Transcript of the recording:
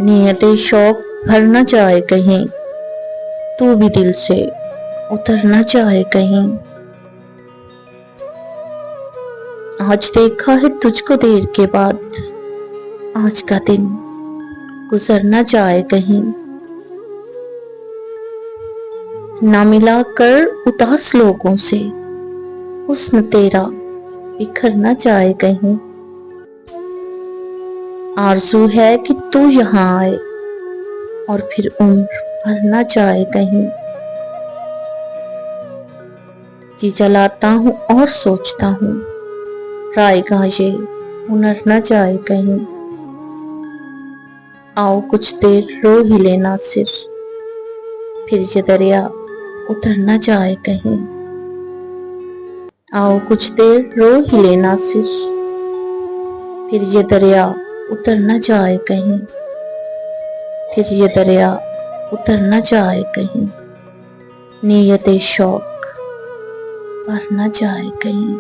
नीयत शौक भर न जाए कहीं, तू भी दिल से उतर न जाए कहीं। आज देखा है तुझको देर के बाद, आज का दिन गुजर न जाए कहीं। ना मिला कर उदास लोगों से, हुस्न तेरा बिखर न जाए कहीं। आरज़ू है कि तू यहाँ आए और फिर उम्र भर न जाए कहीं। जी जलाता हूँ और सोचता हूँ, रायगा ये हुनर न जाए कहीं। आओ कुछ देर रो ही लेना सिर, फिर ये दरिया उतर न जाए कहीं। आओ कुछ देर रो ही लेना सिर, फिर ये दरिया उतर न जाए कहीं। फिर ये दरिया उतर न जाए कहीं। नीयत शौक भर न जाए कहीं।